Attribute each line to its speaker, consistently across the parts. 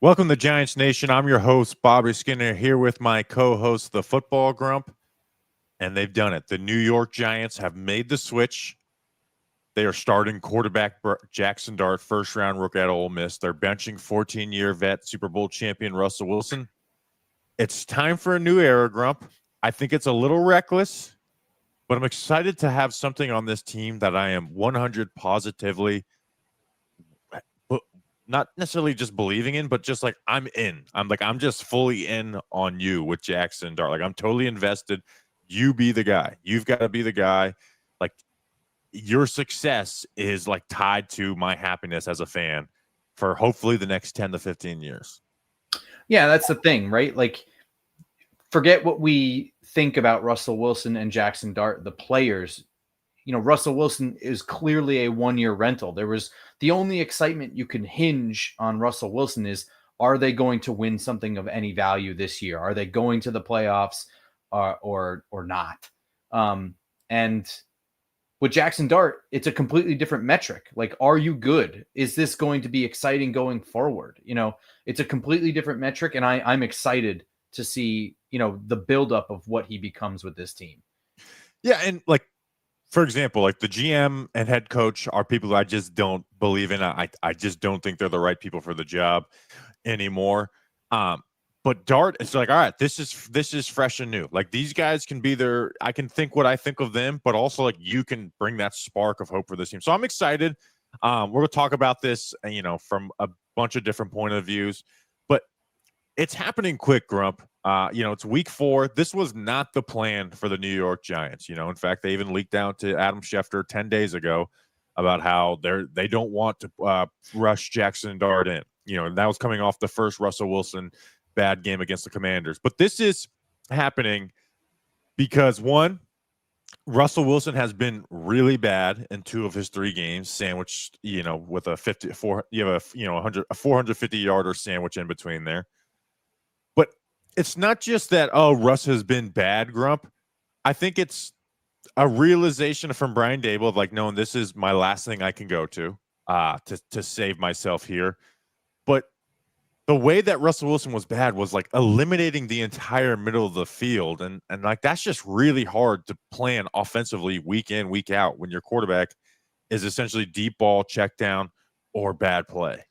Speaker 1: Welcome to Giants Nation. I'm your host, Bobby Skinner, here with my co-host, the Football Grump, and they've done it. The New York Giants have made the switch. They are starting quarterback Jaxson Dart, first-round rookie at Ole Miss. They're benching 14-year vet, Super Bowl champion Russell Wilson. It's time for a new era, Grump. I think it's a little reckless, but I'm excited to have something on this team that I am 100 positively not necessarily just believing in, but just like I'm in. I'm just fully in on you with Jaxson Dart. Like I'm totally invested. You be the guy. You've got to be the guy. Like your success is like tied to my happiness as a fan for hopefully the next 10 to 15 years.
Speaker 2: Yeah, that's the thing, right? Like forget what we think about Russell Wilson and Jaxson Dart, the players. Russell Wilson is clearly a one-year rental. There was the only excitement you can hinge on Russell Wilson is, are they going to win something of any value this year? Are they going to the playoffs or not? And with Jaxson Dart, it's a completely different metric. Like, are you good? Is this going to be exciting going forward? It's a completely different metric, and I'm excited to see, the buildup of what he becomes with this team.
Speaker 1: Yeah, and like, for example, like the GM and head coach are people I just don't believe in. I just don't think they're the right people for the job anymore. But Dart, it's like, all right, this is fresh and new. Like these guys can be there. I can think what I think of them, but also like you can bring that spark of hope for this team. So I'm excited. We're gonna talk about this, from a bunch of different point of views, but it's happening quick, Grump. It's week 4. This was not the plan for the New York Giants. In fact, they even leaked out to Adam Schefter 10 days ago about how they don't want to rush Jaxson Dart in. And that was coming off the first Russell Wilson bad game against the Commanders. But this is happening because, one, Russell Wilson has been really bad in 2 of his 3 games, sandwiched, with a 450 yarder sandwich in between there. But it's not just that, Russ has been bad, Grump. I think it's a realization from Brian Daboll of like, knowing this is my last thing I can go to save myself here. But the way that Russell Wilson was bad was like eliminating the entire middle of the field. And like, that's just really hard to plan offensively week in, week out when your quarterback is essentially deep ball, check down, or bad play.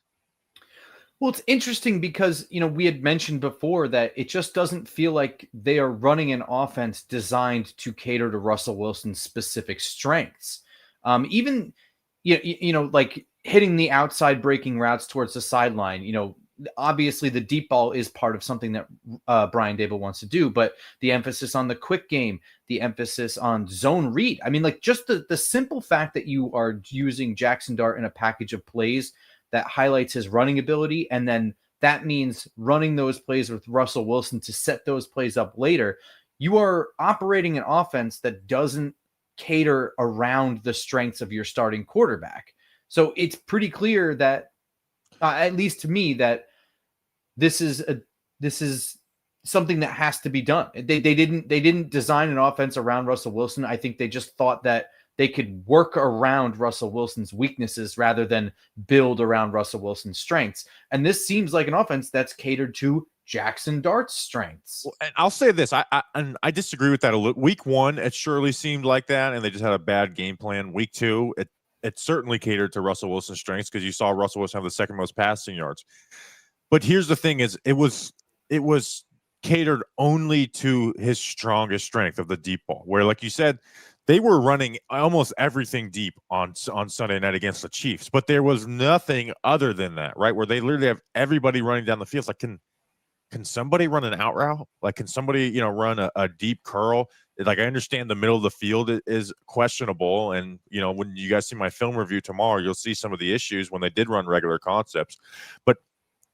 Speaker 2: Well, it's interesting because, we had mentioned before that it just doesn't feel like they are running an offense designed to cater to Russell Wilson's specific strengths. Even, like hitting the outside breaking routes towards the sideline, obviously the deep ball is part of something that Brian Daboll wants to do, but the emphasis on the quick game, the emphasis on zone read. I mean, like just the simple fact that you are using Jaxson Dart in a package of plays that highlights his running ability. And then that means running those plays with Russell Wilson to set those plays up later. You are operating an offense that doesn't cater around the strengths of your starting quarterback. So it's pretty clear that, at least to me, that this is something that has to be done. They didn't design an offense around Russell Wilson. I think they just thought that they could work around Russell Wilson's weaknesses rather than build around Russell Wilson's strengths. And this seems like an offense that's catered to Jaxson Dart's strengths.
Speaker 1: Well, and I'll say this, I disagree with that a little. Week 1, it surely seemed like that, and they just had a bad game plan. Week 2, it certainly catered to Russell Wilson's strengths because you saw Russell Wilson have the second most passing yards. But here's the thing: is it was catered only to his strongest strength of the deep ball, where, like you said, they were running almost everything deep on Sunday night against the Chiefs, but there was nothing other than that, right? Where they literally have everybody running down the field. It's like, can somebody run an out route? Like, can somebody, run a deep curl? Like, I understand the middle of the field is questionable. And, when you guys see my film review tomorrow, you'll see some of the issues when they did run regular concepts. But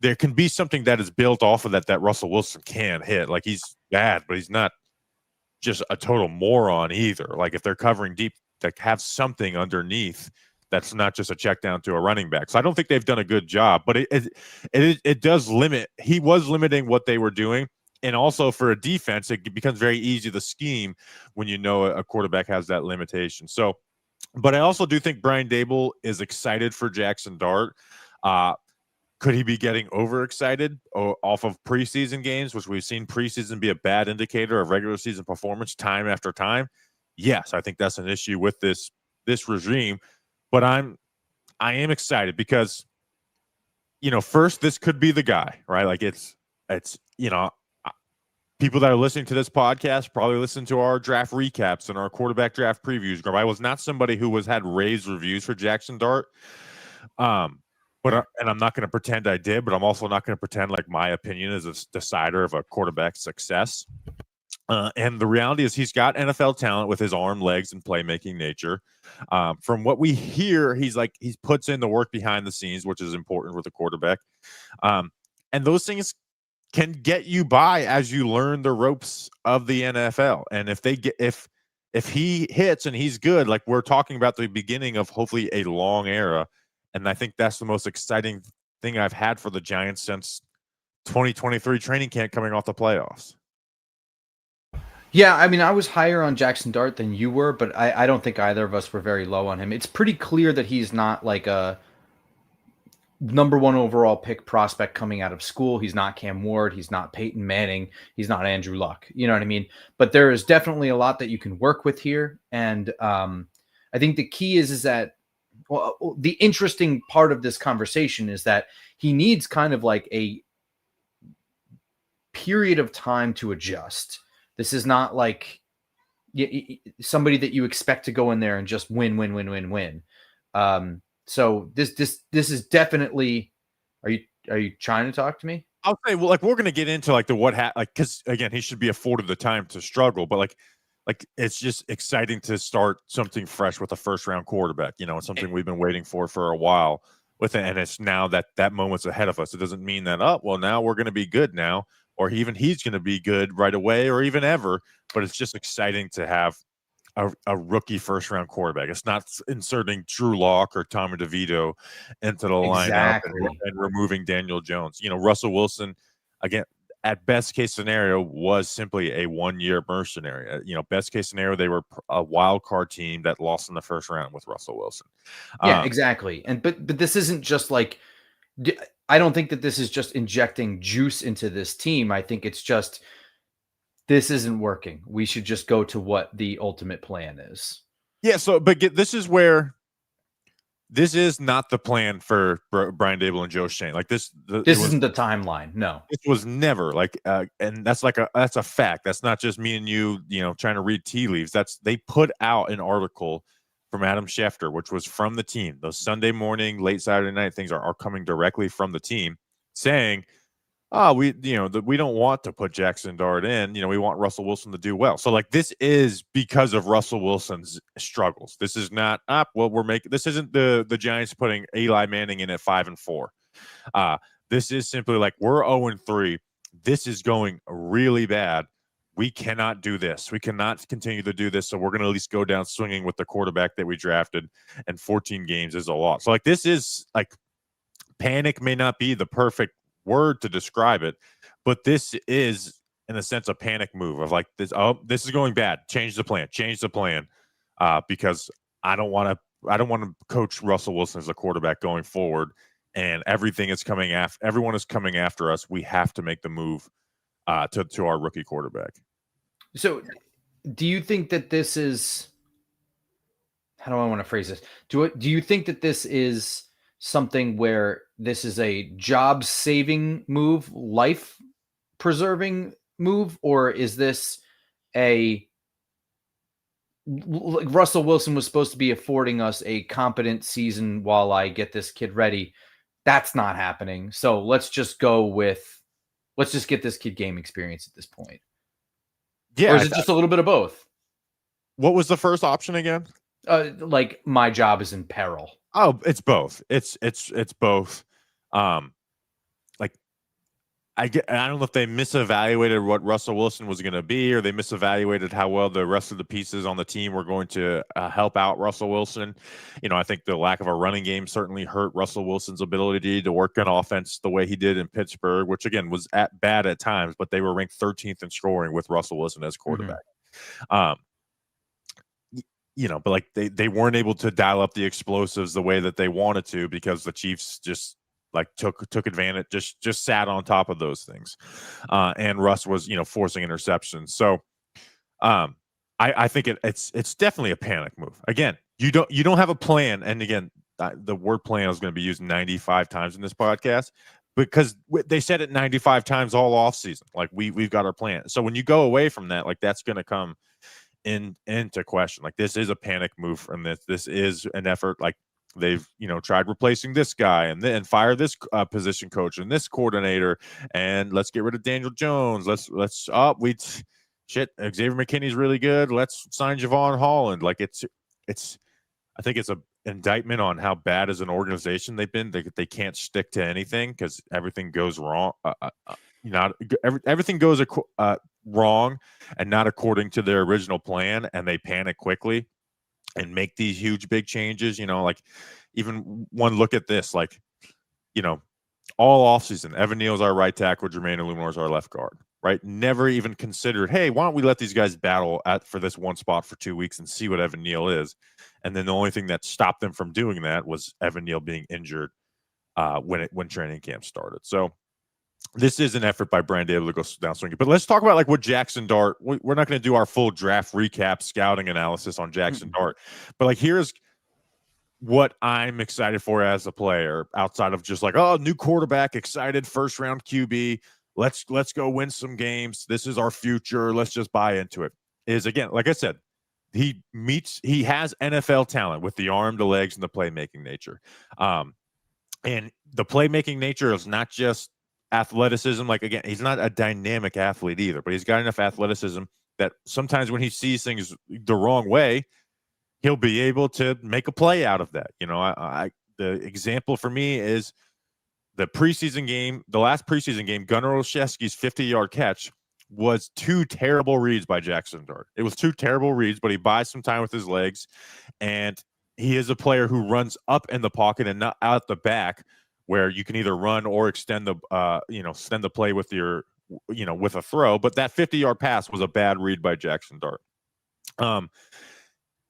Speaker 1: there can be something that is built off of that Russell Wilson can hit. Like, he's bad, but he's not just a total moron either. Like, if they're covering deep, like, have something underneath that's not just a check down to a running back. So I don't think they've done a good job, but it does limit. He was limiting what they were doing. And also for a defense, it becomes very easy to scheme when a quarterback has that limitation. So, but I also do think Brian Daboll is excited for Jaxson Dart. Could he be getting overexcited off of preseason games, which we've seen preseason be a bad indicator of regular season performance time after time? Yes, I think that's an issue with this regime. But I am excited because, first, this could be the guy, right? Like it's people that are listening to this podcast probably listen to our draft recaps and our quarterback draft previews. I was not somebody who had raved reviews for Jaxson Dart. And I'm not going to pretend I did, but I'm also not going to pretend like my opinion is a decider of a quarterback's success. And the reality is he's got NFL talent with his arm, legs, and playmaking nature. From what we hear, he puts in the work behind the scenes, which is important with a quarterback. And those things can get you by as you learn the ropes of the NFL. And if he hits and he's good, like we're talking about the beginning of hopefully a long era. And I think that's the most exciting thing I've had for the Giants since 2023 training camp coming off the playoffs.
Speaker 2: Yeah, I mean, I was higher on Jaxson Dart than you were, but I don't think either of us were very low on him. It's pretty clear that he's not like a number one overall pick prospect coming out of school. He's not Cam Ward. He's not Peyton Manning. He's not Andrew Luck. You know what I mean? But there is definitely a lot that you can work with here. And I think the key is that, well, the interesting part of this conversation is that he needs kind of like a period of time to adjust. This is not like somebody that you expect to go in there and just win. So this is definitely. Are you trying to talk to me?
Speaker 1: I'll say, well, like we're gonna get into like because again, he should be afforded the time to struggle, but like it's just exciting to start something fresh with a first round quarterback. It's something we've been waiting for a while with it, and it's now that moment's ahead of us. It doesn't mean that now we're gonna be good now, or even he's gonna be good right away, or even ever. But it's just exciting to have a rookie first round quarterback. It's not inserting Drew Lock or Tommy DeVito into the lineup and removing Daniel Jones. Russell Wilson, again, at best case scenario, was simply a 1-year mercenary. Best case scenario, they were a wild card team that lost in the first round with Russell Wilson.
Speaker 2: Yeah, exactly. And but this isn't just like, I don't think that this is just injecting juice into this team. I think it's just, this isn't working. We should just go to what the ultimate plan is.
Speaker 1: Yeah. So, but this is where this is not the plan for Brian Daboll and Joe Schoen. Like this
Speaker 2: isn't the timeline. No,
Speaker 1: it was never like, and that's that's a fact. That's not just me and you, trying to read tea leaves. They put out an article from Adam Schefter, which was from the team. Those Sunday morning, late Saturday night things are coming directly from the team, saying, we don't want to put Jaxson Dart in. We want Russell Wilson to do well. So like this is because of Russell Wilson's struggles. This is not this isn't the Giants putting Eli Manning in at 5-4. This is simply like we're 0-3. This is going really bad. We cannot do this. We cannot continue to do this. So we're going to at least go down swinging with the quarterback that we drafted, and 14 games is a lot. So like this is like, panic may not be the perfect word to describe it, but this is in a sense a panic move of like this is going bad, change the plan, because I don't want to coach Russell Wilson as a quarterback going forward, and everyone is coming after us. We have to make the move to our rookie quarterback.
Speaker 2: So do you think that this is, how do I want to phrase this? Do you think that this is something where this is a job-saving move, life-preserving move, or is this like Russell Wilson was supposed to be affording us a competent season while I get this kid ready? That's not happening. So let's just get this kid game experience at this point. Yeah. Or is it just a little bit of both?
Speaker 1: What was the first option again?
Speaker 2: Like my job is in peril.
Speaker 1: Oh, it's both. It's both. Like I don't know if they misevaluated what Russell Wilson was going to be, or they misevaluated how well the rest of the pieces on the team were going to help out Russell Wilson. I think the lack of a running game certainly hurt Russell Wilson's ability to work on offense the way he did in Pittsburgh, which again was bad at times, but they were ranked 13th in scoring with Russell Wilson as quarterback. Mm-hmm. But like they weren't able to dial up the explosives the way that they wanted to, because the Chiefs just like took advantage, just sat on top of those things. And Russ was, forcing interceptions. So I think it's definitely a panic move. Again, you don't have a plan. And again, the word plan is going to be used 95 times in this podcast because they said it 95 times all off season. Like we've got our plan. So when you go away from that, like that's going to come into question. Like this is a panic move from this. This is an effort. Like they've tried replacing this guy and then fire this position coach and this coordinator, and let's get rid of Daniel Jones. Xavier McKinney's really good. Let's sign Javon Holland. Like it's I think it's a indictment on how bad as an organization they've been. They can't stick to anything because everything goes wrong. Everything goes wrong and not according to their original plan, and they panic quickly and make these huge big changes. Like even one look at this, like all offseason, Evan Neal's our right tackle, Jermaine Illuminor's our left guard. Right? Never even considered, hey, why don't we let these guys battle for this one spot for 2 weeks and see what Evan Neal is? And then the only thing that stopped them from doing that was Evan Neal being injured when training camp started. So this is an effort by Brian Daboll to go down swinging. But let's talk about like what Jaxson Dart. We're not going to do our full draft recap, scouting analysis on Jaxson Dart, but like here's what I'm excited for as a player outside of just like, oh, new quarterback, excited, first round QB. Let's go win some games. This is our future. Let's just buy into it. Is again, like I said, he has NFL talent with the arm, the legs, and the playmaking nature. And the playmaking nature is not just athleticism. Like again, he's not a dynamic athlete either, but he's got enough athleticism that sometimes when he sees things the wrong way, he'll be able to make a play out of that. The example for me is the last preseason game, Gunnar Olszewski's 50-yard catch was 2 terrible reads by Jaxson Dart. It was 2 terrible reads, but he buys some time with his legs, and he is a player who runs up in the pocket and not out the back, where you can either run or extend the play with with a throw. But that 50-yard pass was a bad read by Jaxson Dart. I'm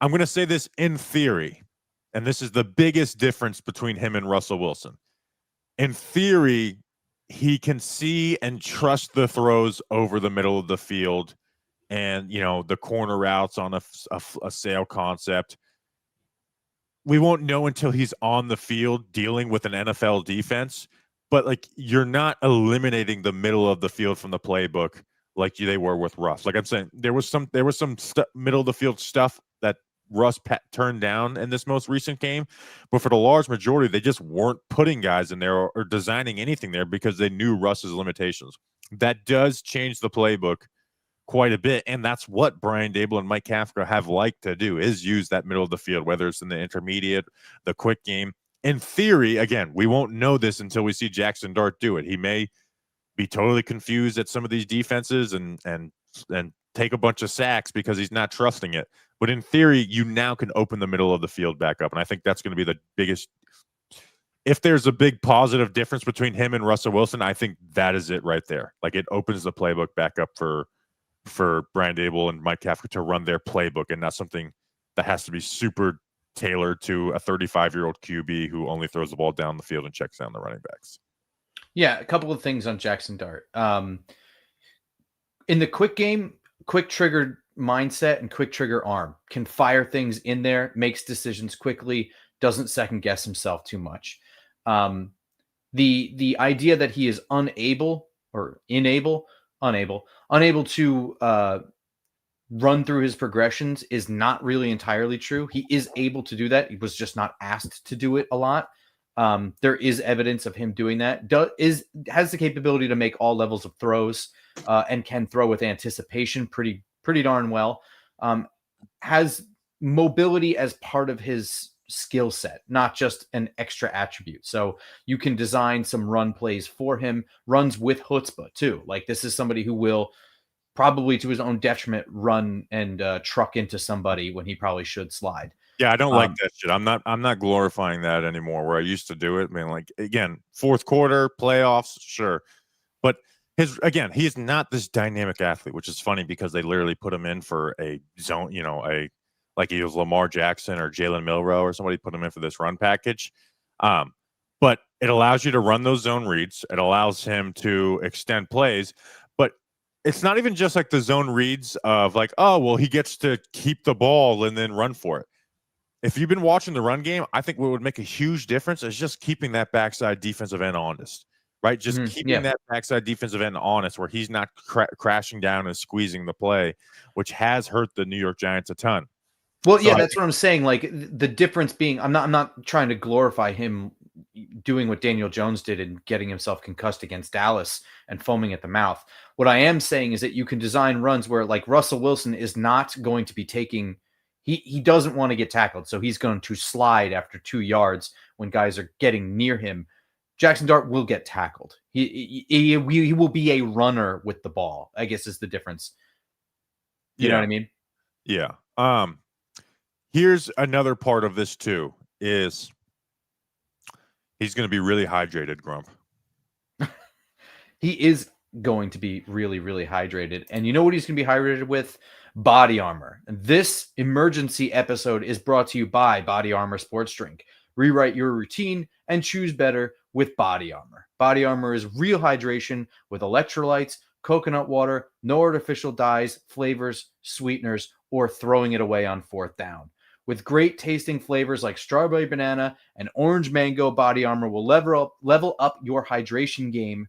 Speaker 1: going to say this in theory, and this is the biggest difference between him and Russell Wilson. In theory, he can see and trust the throws over the middle of the field and, the corner routes on a sail concept. We won't know until he's on the field dealing with an NFL defense, but like you're not eliminating the middle of the field from the playbook like they were with Russ. Like I'm saying, there was some middle of the field stuff that Russ turned down in this most recent game, but for the large majority, they just weren't putting guys in there or designing anything there because they knew Russ's limitations. That does change the playbook quite a bit, and that's what Brian Daboll and Mike Kafka have liked to do, is use that middle of the field, whether it's in the intermediate, the quick game. In theory, again, we won't know this until we see Jaxson Dart do it. He may be totally confused at some of these defenses and take a bunch of sacks because he's not trusting it. But in theory, you now can open the middle of the field back up. And I think that's going to be the biggest. If there's a big positive difference between him and Russell Wilson, I think that is it right there. Like it opens the playbook back up for Brian Daboll and Mike Kafka to run their playbook and not something that has to be super tailored to a 35-year-old QB who only throws the ball down the field and checks down the running backs.
Speaker 2: Yeah, a couple of things on Jaxson Dart. In the quick game, quick trigger mindset and quick trigger arm, can fire things in there, makes decisions quickly, doesn't second guess himself too much. The idea that he is unable to run through his progressions is not really entirely true. He is able to do that. He was just not asked to do it a lot. There is evidence of him doing that. Has the capability to make all levels of throws and can throw with anticipation pretty darn well. Has mobility as part of his skill set, not just an extra attribute. So you can design some run plays for him, runs with chutzpah too. Like this is somebody who will probably to his own detriment run and truck into somebody when he probably should slide.
Speaker 1: Yeah, I don't like that shit. I'm not glorifying that anymore where I used to do it. I mean, like again, fourth quarter, playoffs, sure. But he is not this dynamic athlete, which is funny because they literally put him in for a zone, like he was Lamar Jackson or Jalen Milroe or somebody put him in for this run package. But but it allows you to run those zone reads. It allows him to extend plays, but it's not even just like the zone reads of like, oh, well, he gets to keep the ball and then run for it. If you've been watching the run game, I think what would make a huge difference is just keeping that backside defensive end honest, right? Just keeping that backside defensive end honest where he's not crashing down and squeezing the play, which has hurt the New York Giants a ton.
Speaker 2: Well, so that's what I'm saying. Like the difference being, I'm not trying to glorify him doing what Daniel Jones did and getting himself concussed against Dallas and foaming at the mouth. What I am saying is that you can design runs where like Russell Wilson is not going to be taking, he doesn't want to get tackled. So he's going to slide after 2 yards when guys are getting near him. Jaxson Dart will get tackled. He will be a runner with the ball, I guess is the difference. You know what I mean?
Speaker 1: Yeah. Here's another part of this too, is he's going to be really hydrated, Grump.
Speaker 2: He is going to be really, really hydrated. And you know what he's going to be hydrated with? Body Armor. And this emergency episode is brought to you by Body Armor Sports Drink. Rewrite your routine and choose better with Body Armor. Body Armor is real hydration with electrolytes, coconut water, no artificial dyes, flavors, sweeteners, or throwing it away on 4th down. With great tasting flavors like strawberry banana and orange mango, Body Armor will level up your hydration game.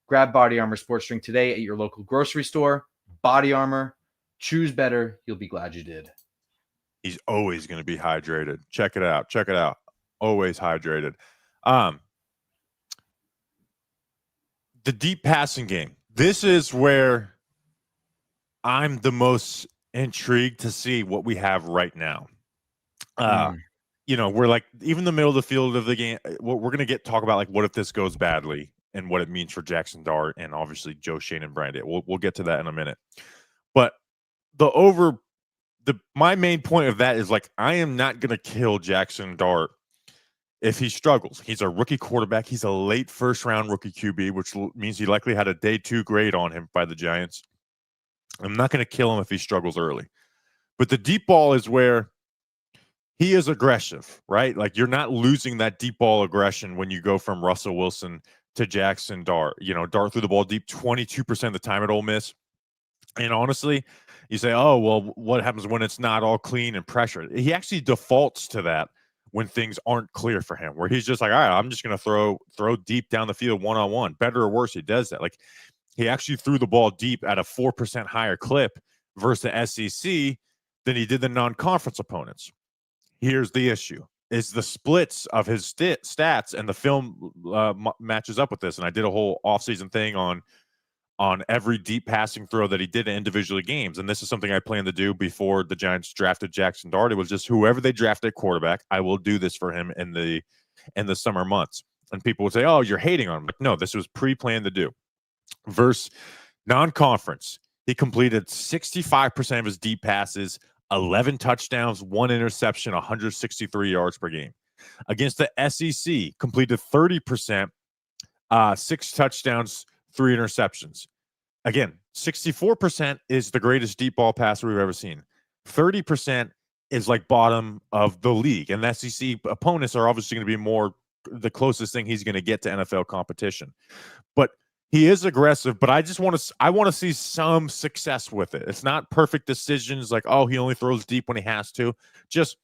Speaker 2: Grab Body Armor Sports Drink today at your local grocery store. Body Armor, choose better. You'll be glad you did.
Speaker 1: He's always going to be hydrated. Check it out. Check it out. Always hydrated. The deep passing game. This is where I'm the most intrigued to see what we have right now. You know, we're like even the middle of the field of the game. We're going to talk about like what if this goes badly and what it means for Jaxson Dart and obviously Joe Schoen and Brian Daboll. We'll get to that in a minute. But my main point of that is like I am not going to kill Jaxson Dart if he struggles. He's a rookie quarterback. He's a late first-round rookie QB, which means he likely had a day 2 grade on him by the Giants. I'm not going to kill him if he struggles early. But the deep ball is where he is aggressive, right? Like you're not losing that deep ball aggression when you go from Russell Wilson to Jaxson Dart. You know, Dart threw the ball deep 22% of the time at Ole Miss. And honestly, you say, oh, well, what happens when it's not all clean and pressured? He actually defaults to that when things aren't clear for him, where he's just like, all right, I'm just going to throw deep down the field one-on-one. Better or worse, he does that. Like he actually threw the ball deep at a 4% higher clip versus the SEC than he did the non-conference opponents. Here's the issue, is the splits of his stats, and the film matches up with this. And I did a whole offseason thing on every deep passing throw that he did in individual games. And this is something I plan to do before the Giants drafted Jaxson Dart. It was just whoever they drafted quarterback, I will do this for him in the summer months. And people would say, oh, you're hating on him. Like, no, this was pre-planned to do. Versus non-conference, he completed 65% of his deep passes, 11 touchdowns, 1 interception, 163 yards per game. Against the SEC, completed 30%, 6 touchdowns, 3 interceptions. Again, 64% is the greatest deep ball passer we've ever seen. 30% is like bottom of the league. And the SEC opponents are obviously going to be more the closest thing he's going to get to NFL competition. But he is aggressive, but I want to see some success with it. It's not perfect decisions like, oh, he only throws deep when he has to. Just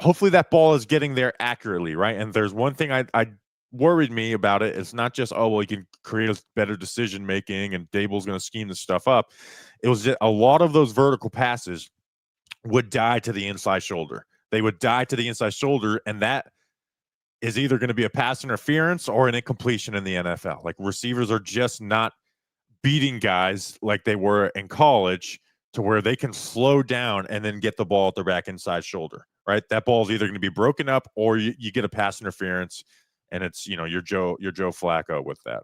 Speaker 1: hopefully that ball is getting there accurately, right? And there's one thing I worried me about it. It's not just, oh, well, he can create a better decision making and Daboll's going to scheme this stuff up. It was just a lot of those vertical passes would die to the inside shoulder. They would die to the inside shoulder, and that is either going to be a pass interference or an incompletion in the NFL. Like receivers are just not beating guys like they were in college to where they can slow down and then get the ball at their back inside shoulder, right? That ball is either going to be broken up or you get a pass interference, and it's, you know, you're Joe Flacco with that.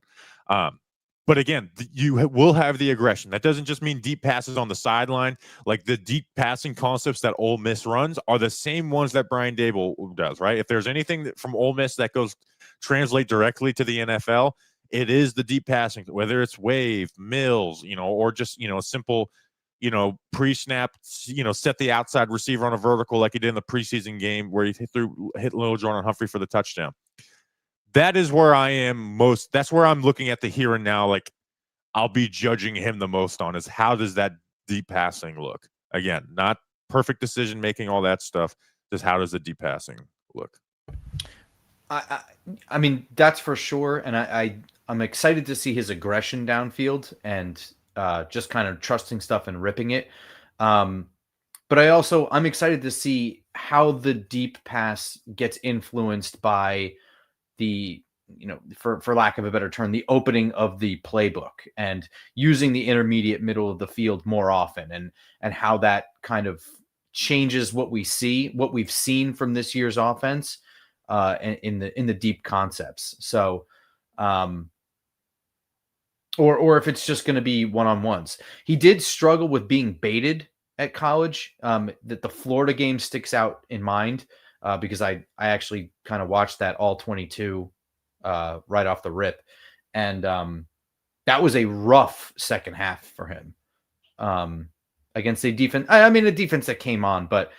Speaker 1: But again, you will have the aggression. That doesn't just mean deep passes on the sideline. Like the deep passing concepts that Ole Miss runs are the same ones that Brian Daboll does, right? If there's anything from Ole Miss that translate directly to the NFL, it is the deep passing, whether it's wave, mills, you know, or just, you know, a simple, you know, pre-snap, you know, set the outside receiver on a vertical like he did in the preseason game where he hit Little John and Humphrey for the touchdown. that is where I am most. That's where I'm looking at the here and now. Like, I'll be judging him the most on is how does that deep passing look? Again, not perfect decision making, all that stuff. Just how does the deep passing look?
Speaker 2: I mean, that's for sure. And I'm excited to see his aggression downfield and just kind of trusting stuff and ripping it. But I'm excited to see how the deep pass gets influenced by the, for lack of a better term, the opening of the playbook and using the intermediate middle of the field more often, and how that kind of changes what we've seen from this year's offense in the deep concepts. So, or if it's just going to be one-on-ones. He did struggle with being baited at college. That the Florida game sticks out in mind because I actually kind of watched that all 22 right off the rip, and that was a rough second half for him against a defense. I mean, a defense that came on, but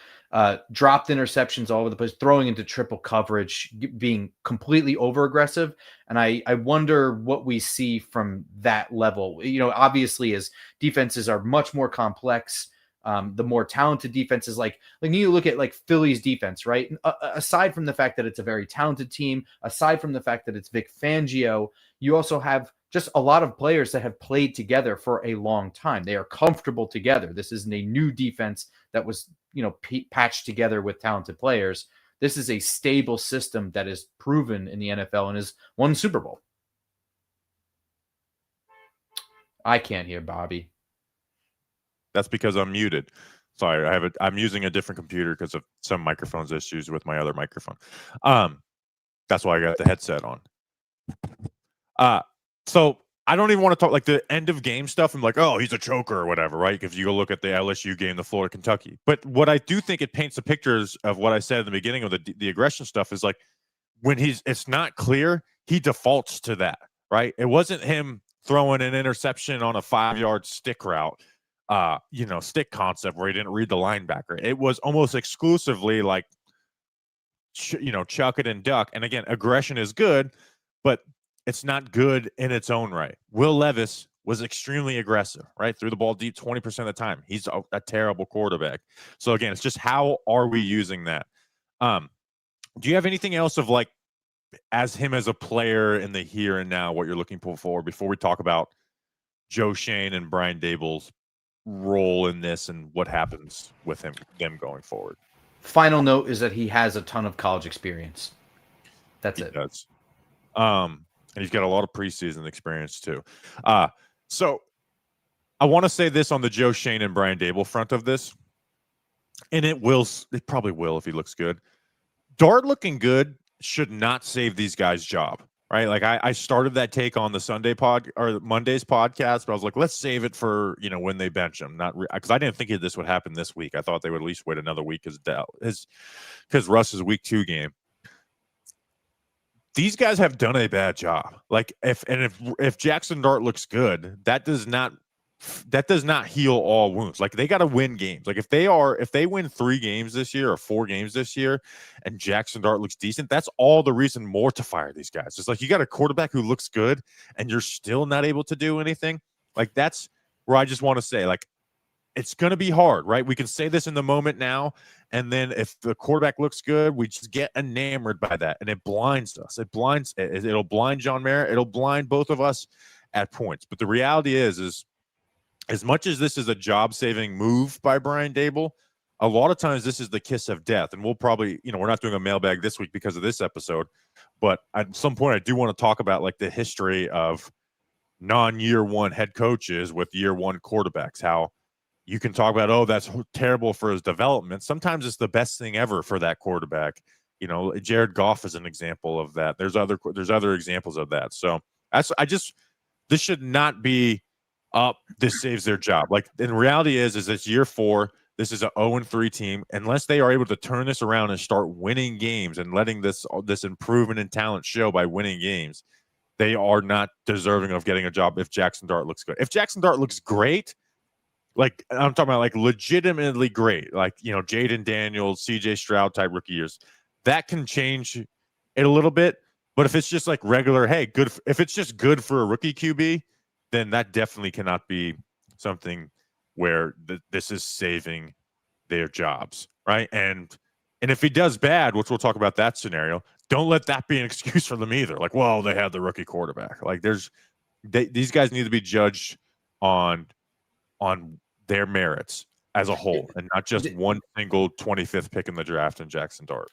Speaker 2: dropped interceptions all over the place, throwing into triple coverage, being completely over aggressive. And I wonder what we see from that level. Obviously, as defenses are much more complex, the more talented defenses, like you look at like Philly's defense, right? Aside from the fact that it's a very talented team, aside from the fact that it's Vic Fangio, you also have just a lot of players that have played together for a long time. They are comfortable together. This isn't a new defense that was, patched together with talented players. This is a stable system that is proven in the NFL and has won Super Bowl. I can't hear Bobby.
Speaker 1: That's because I'm muted. Sorry, I'm using a different computer because of some microphones issues with my other microphone. That's why I got the headset on. So I don't even want to talk like the end of game stuff. I'm like, oh, he's a choker or whatever, right? If you go look at the LSU game, the Florida Kentucky. But what I do think it paints the pictures of what I said at the beginning of the aggression stuff is like when it's not clear, he defaults to that, right? It wasn't him throwing an interception on a 5-yard stick route, stick concept where he didn't read the linebacker. It was almost exclusively like, chuck it and duck. And again, aggression is good, but it's not good in its own right. Will Levis was extremely aggressive, right? Threw the ball deep 20% of the time. He's a terrible quarterback. So again, it's just how are we using that? Do you have anything else of like as him as a player in the here and now, what you're looking for before we talk about Joe Schoen and Brian Daboll's role in this and what happens with them going forward?
Speaker 2: Final note is that he has a ton of college experience. That's it.
Speaker 1: He does. And he's got a lot of preseason experience too. So I want to say this on the Joe Schoen and Brian Daboll front of this, and it probably will if he looks good. Dart looking good should not save these guys' job, right? Like I started that take on the Monday's podcast, but I was like, let's save it for when they bench him, not because I didn't think this would happen this week. I thought they would at least wait another week because Russ's week 2 game. These guys have done a bad job. Like if Jaxson Dart looks good, that does not heal all wounds. Like they got to win games. Like if they win 3 games this year or 4 games this year, and Jaxson Dart looks decent, that's all the reason more to fire these guys. It's like you got a quarterback who looks good, and you're still not able to do anything. Like that's where I just want to say, like, it's going to be hard, right? We can say this in the moment now, and then if the quarterback looks good, we just get enamored by that, and it blinds us. It'll blind John Mara. It'll blind both of us at points. But the reality is as much as this is a job-saving move by Brian Daboll, a lot of times this is the kiss of death. And we'll probably, we're not doing a mailbag this week because of this episode, but at some point I do want to talk about like the history of non-year one head coaches with year one quarterbacks, how you can talk about, oh, that's terrible for his development. Sometimes it's the best thing ever for that quarterback. Jared Goff is an example of that. There's other examples of that. So this should not be up. This saves their job. Like in reality is it's year 4. This is an 0-3 team. Unless they are able to turn this around and start winning games and letting this improvement in talent show by winning games, they are not deserving of getting a job if Jaxson Dart looks good. If Jaxson Dart looks great, like I'm talking about like legitimately great, like, Jaden Daniels, CJ Stroud type rookie years, that can change it a little bit. But if it's just like regular, hey, good. If it's just good for a rookie QB, then that definitely cannot be something where this is saving their jobs, right? And if he does bad, which we'll talk about that scenario, don't let that be an excuse for them either. Like, well, they had the rookie quarterback. Like, these guys need to be judged on their merits as a whole, and not just one single 25th pick in the draft in Jaxson Dart.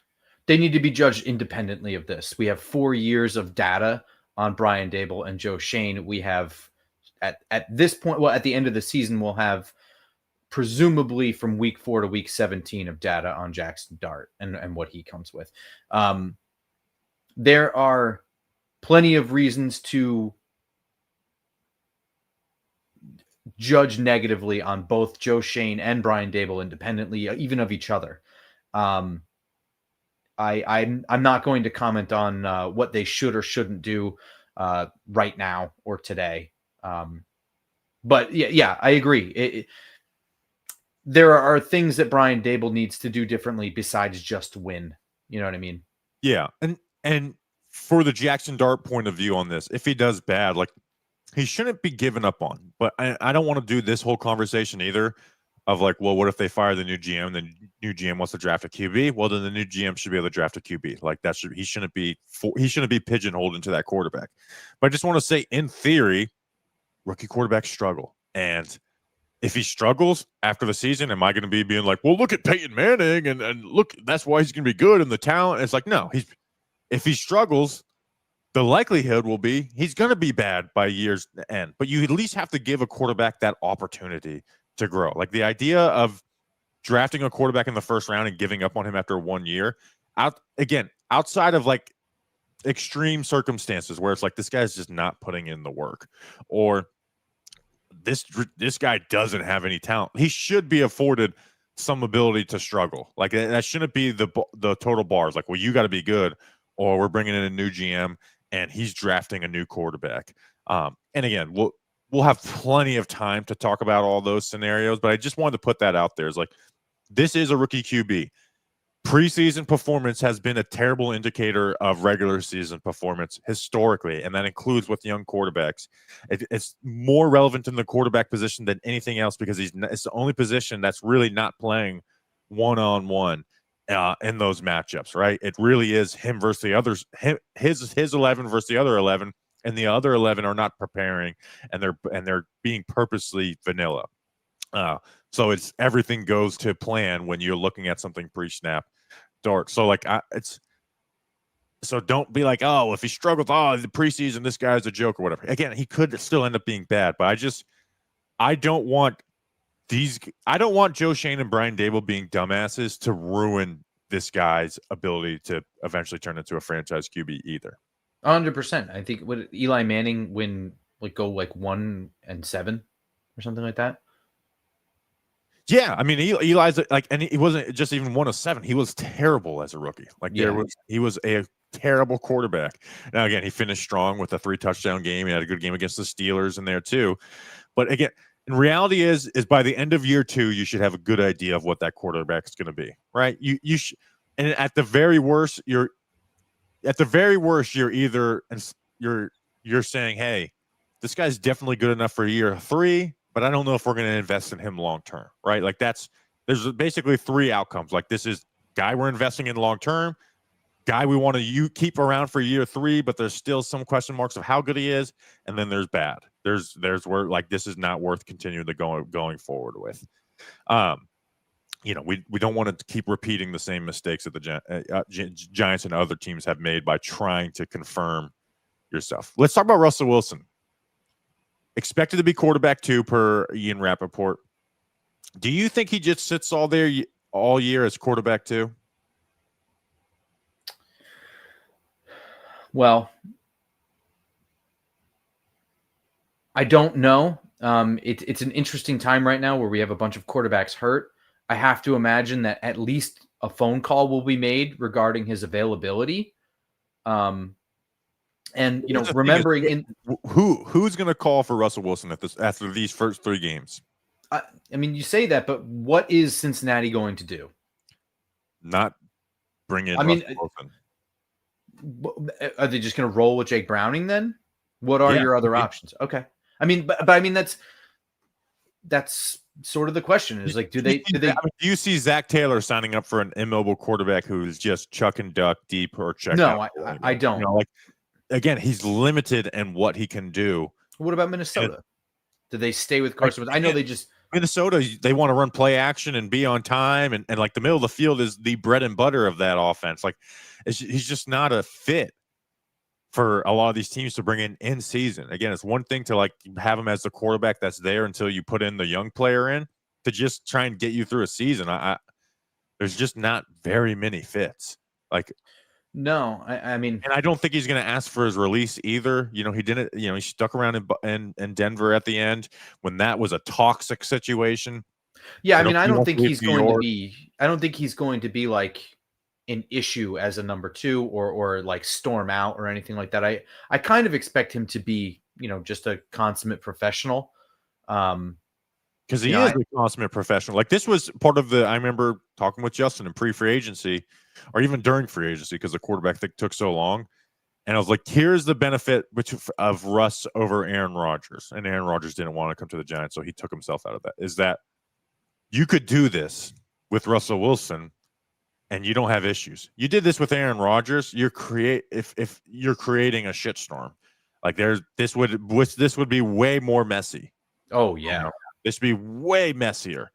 Speaker 2: They need to be judged independently of this. We have 4 years of data on Brian Daboll and Joe Schoen. We have at this point, well, at the end of the season, we'll have presumably from week 4 to week 17 of data on Jaxson Dart and what he comes with. There are plenty of reasons to judge negatively on both Joe Schoen and Brian Daboll independently, even of each other. I'm not going to comment on what they should or shouldn't do right now or today. But yeah, I agree. There are things that Brian Daboll needs to do differently besides just win. You know what I mean?
Speaker 1: Yeah, and for the Jaxson Dart point of view on this, if he does bad, like, he shouldn't be given up on. But I don't want to do this whole conversation either of like, well, what if they fire the new GM? The new GM wants to draft a QB. Well, then the new GM should be able to draft a QB. Like, he shouldn't be pigeonholed into that quarterback. But I just want to say, in theory, rookie quarterbacks struggle. And if he struggles after the season, am I going to be being like, well, look at Peyton Manning and look, that's why he's going to be good and the talent? It's like, no, if he struggles, the likelihood will be he's going to be bad by year's end. But you at least have to give a quarterback that opportunity to grow. Like, the idea of drafting a quarterback in the first round and giving up on him after 1 year, outside of like extreme circumstances where it's like this guy's just not putting in the work, or this guy doesn't have any talent, he should be afforded some ability to struggle. Like, that shouldn't be the total bars. Like, well, you got to be good, or we're bringing in a new GM and he's drafting a new quarterback. And again, we'll have plenty of time to talk about all those scenarios, but I just wanted to put that out there. It's like, this is a rookie QB. Preseason performance has been a terrible indicator of regular season performance historically, and that includes with young quarterbacks. It's more relevant in the quarterback position than anything else because it's the only position that's really not playing one-on-one in those matchups, right? It really is him versus the others, his 11 versus the other 11, and the other 11 are not preparing, and they're being purposely vanilla. So it's everything goes to plan when you're looking at something pre-snap Dart. So like so don't be like, oh, if he struggles, the preseason, this guy's a joke or whatever. Again, he could still end up being bad, but I don't want Joe Schoen and Brian Daboll being dumbasses to ruin this guy's ability to eventually turn into a franchise QB either.
Speaker 2: 100%. I think would Eli Manning go 1-7 or something like that?
Speaker 1: Yeah, I mean, Eli's like, and he wasn't just even 1 of 7. He was terrible as a rookie. Like, he was a terrible quarterback. Now, again, he finished strong with a 3-touchdown game. He had a good game against the Steelers in there too. But again, in reality is by the end of year 2, you should have a good idea of what that quarterback is going to be, right? You should, and at the very worst, you're either you're saying, hey, this guy's definitely good enough for year 3. But I don't know if we're going to invest in him long term, right? Like, there's basically 3 outcomes. Like, this is guy we're investing in long term, guy we want to keep around for year 3, but there's still some question marks of how good he is, and then there's bad. There's where like this is not worth continuing to going forward with. We don't want to keep repeating the same mistakes that the Giants and other teams have made by trying to confirm yourself. Let's talk about Russell Wilson. Expected to be quarterback 2 per Ian Rappaport. Do you think he just sits all year as quarterback 2?
Speaker 2: Well, I don't know. It's an interesting time right now where we have a bunch of quarterbacks hurt. I have to imagine that at least a phone call will be made regarding his availability. And remembering
Speaker 1: who's going to call for Russell Wilson after these first 3 games?
Speaker 2: I mean, you say that, but what is Cincinnati going to do?
Speaker 1: Not bring in Russell Wilson.
Speaker 2: Are they just going to roll with Jake Browning then? What are
Speaker 1: Yeah,
Speaker 2: your other options? Okay. I mean, but I mean, that's sort of the question is like, do they,
Speaker 1: do you see Zach Taylor signing up for an immobile quarterback who's just chuck and duck deep or check
Speaker 2: no,
Speaker 1: out?
Speaker 2: I don't.
Speaker 1: You know, like, again, he's limited in what he can do.
Speaker 2: What about Minnesota? Do they stay with Carson Wentz?
Speaker 1: Like,
Speaker 2: I know they just
Speaker 1: Minnesota, they want to run play action and be on time, and like the middle of the field is the bread and butter of that offense. Like, he's just not a fit for a lot of these teams to bring in season. Again, it's one thing to like have him as the quarterback that's there until you put in the young player in to just try and get you through a season. There's just not very many fits. Like,
Speaker 2: no, I mean,
Speaker 1: and I don't think he's going to ask for his release either. You know, he didn't. You know, he stuck around in Denver at the end when that was a toxic situation.
Speaker 2: yeah, I mean, I don't think he's going to be. I don't think he's going to be like an issue as a number 2 or like storm out or anything like that. I kind of expect him to be, you know, just a consummate professional.
Speaker 1: Because he is a consummate professional. Like, this was part of I remember talking with Justin in pre-free agency or even during free agency because the quarterback thing took so long. And I was like, here's the benefit of Russ over Aaron Rodgers. And Aaron Rodgers didn't want to come to the Giants, so he took himself out of that. Is that you could do this with Russell Wilson and you don't have issues. You did this with Aaron Rodgers, if you're creating a shitstorm. Like, this would be way more messy.
Speaker 2: Oh yeah.
Speaker 1: You know? This would be way messier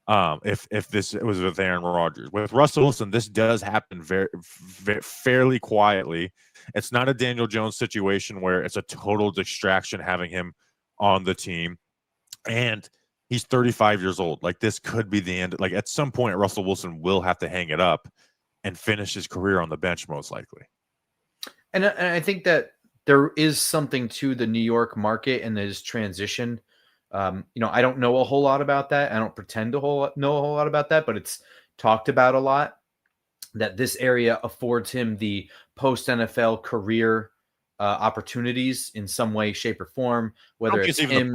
Speaker 1: if this was with Aaron Rodgers. With Russell Wilson, this does happen fairly quietly. It's not a Daniel Jones situation where it's a total distraction having him on the team. And he's 35 years old. Like, this could be the end. Like, at some point, Russell Wilson will have to hang it up and finish his career on the bench, most likely.
Speaker 2: And I think that there is something to the New York market and his transition. You know, I don't know a whole lot about that. I don't pretend to know a whole lot about that, but it's talked about a lot that this area affords him the post NFL career opportunities in some way, shape, or form. Whether it's him,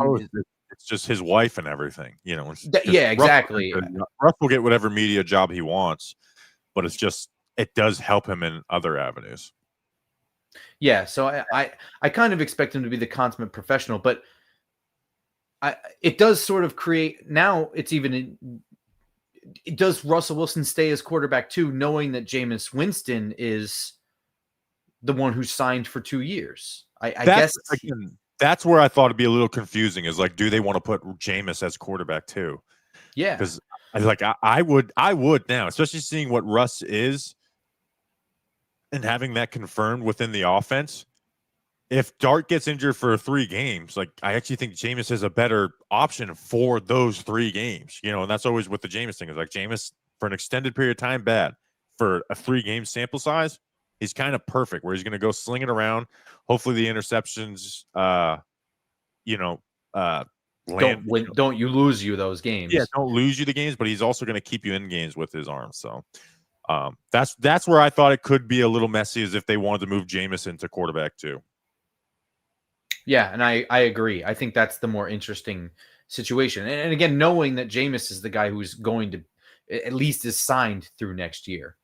Speaker 1: it's just his wife and everything. You know,
Speaker 2: yeah, exactly.
Speaker 1: Russ will get whatever media job he wants, but it does help him in other avenues.
Speaker 2: Yeah, so I kind of expect him to be the consummate professional, but it does sort of create now. It's even. Does Russell Wilson stay as quarterback too, knowing that Jameis Winston is the one who signed for 2 years? I guess
Speaker 1: that's where I thought it'd be a little confusing. Is like, do they want to put Jameis as quarterback too?
Speaker 2: Yeah,
Speaker 1: because I would now, especially seeing what Russ is and having that confirmed within the offense. If Dart gets injured for 3 games, like, I actually think Jameis is a better option for those 3 games. You know, and that's always what the Jameis thing is. Like, Jameis for an extended period of time, bad. For a 3-game sample size, he's kind of perfect. Where he's going to go sling it around. Hopefully, the interceptions, land.
Speaker 2: Don't you lose you those games?
Speaker 1: Yeah, don't lose you the games, but he's also going to keep you in games with his arm. So, that's where I thought it could be a little messy, as if they wanted to move Jameis into quarterback too.
Speaker 2: Yeah, and I agree. I think that's the more interesting situation. And again, knowing that Jameis is the guy who's going to at least is signed through next year.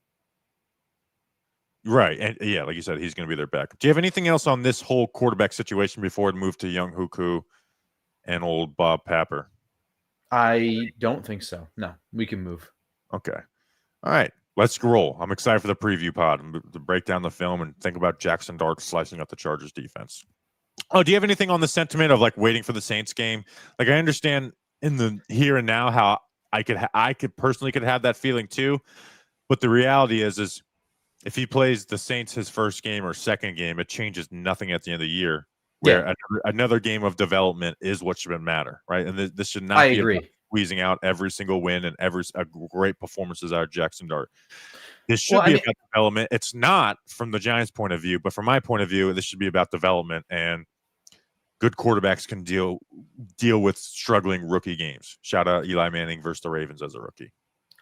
Speaker 1: Right. And yeah, like you said, he's going to be their backup. Do you have anything else on this whole quarterback situation before we move to Younghoe Koo and old Bob Papper?
Speaker 2: I don't think so. No, we can move.
Speaker 1: Okay. All right. Let's roll. I'm excited for the preview pod to break down the film and think about Jaxson Dart slicing up the Chargers defense. Oh, do you have anything on the sentiment of like waiting for the Saints game? Like, I understand in the here and now how I could personally have that feeling too, but the reality is if he plays the Saints his first game or second game, it changes nothing at the end of the year. Where another game of development is what should matter, right? And this should not be about squeezing out every single win and every great performances out of Jaxson Dart. This should be about development. It's not from the Giants' point of view, but from my point of view, this should be about development, and good quarterbacks can deal with struggling rookie games. Shout out Eli Manning versus the Ravens as a rookie.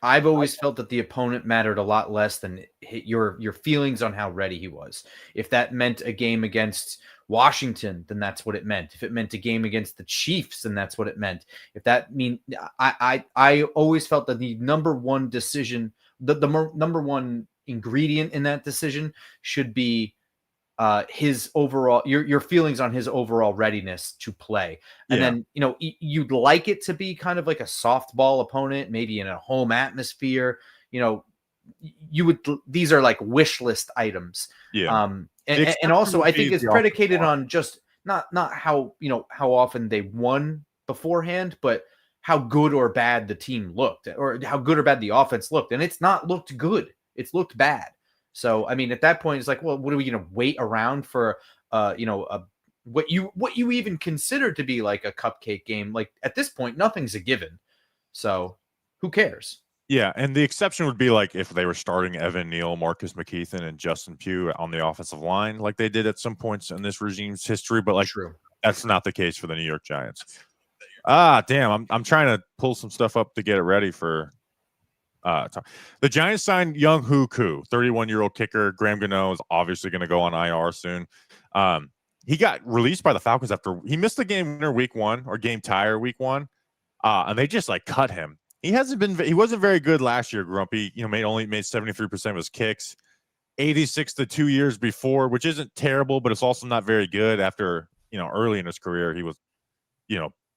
Speaker 2: I've always felt that the opponent mattered a lot less than your feelings on how ready he was. If that meant a game against Washington, then that's what it meant. If it meant a game against the Chiefs, then that's what it meant. If that I always felt that the number one decision, the number one ingredient in that decision should be his overall your feelings on his overall readiness to play. And
Speaker 1: Yeah.
Speaker 2: then, you'd like it to be kind of like a softball opponent, maybe in a home atmosphere. These are like wish list items.
Speaker 1: Yeah.
Speaker 2: And also I think it's
Speaker 1: the
Speaker 2: predicated on just not how often they won beforehand, but how good or bad the team looked, or how good or bad the offense looked. And it's not looked good. It's looked bad. So, I mean, at that point, it's like, well, what are we going to wait around for, what you even consider to be like a cupcake game? Like, at this point, nothing's a given. So who cares?
Speaker 1: Yeah, and the exception would be like if they were starting Evan Neal, Marcus McKeithen, and Justin Pugh on the offensive line, like they did at some points in this regime's history. But like,
Speaker 2: True.
Speaker 1: that's not the case for the New York Giants. Damn, I'm trying to pull some stuff up to get it ready for. The Giants signed Younghoe Koo, 31-year-old kicker. Graham Gano is obviously going to go on IR soon. He got released by the Falcons after he missed the game winner week 1 or game tire week 1, and they just like cut him. He wasn't very good last year. Grumpy, only made 73% of his kicks, 86 the 2 years before, which isn't terrible, but it's also not very good. After early in his career, he was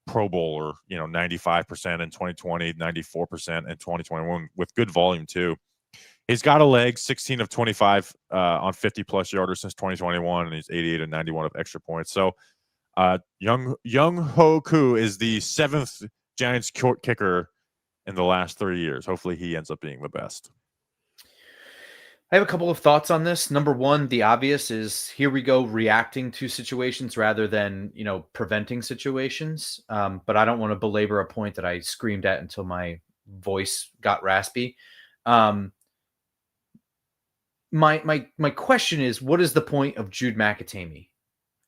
Speaker 1: Pro Bowler, 95% in 2020, 94% in 2021 with good volume too. He's got a leg, 16 of 25 on 50-plus yarders since 2021, and he's 88 and 91 of extra points. So Younghoe Koo is the 7th Giants kicker in the last 3 years. Hopefully he ends up being the best.
Speaker 2: I have a couple of thoughts on this. Number one, the obvious is here we go reacting to situations rather than, preventing situations. But I don't want to belabor a point that I screamed at until my voice got raspy. My question is, what is the point of Jude McAtamey?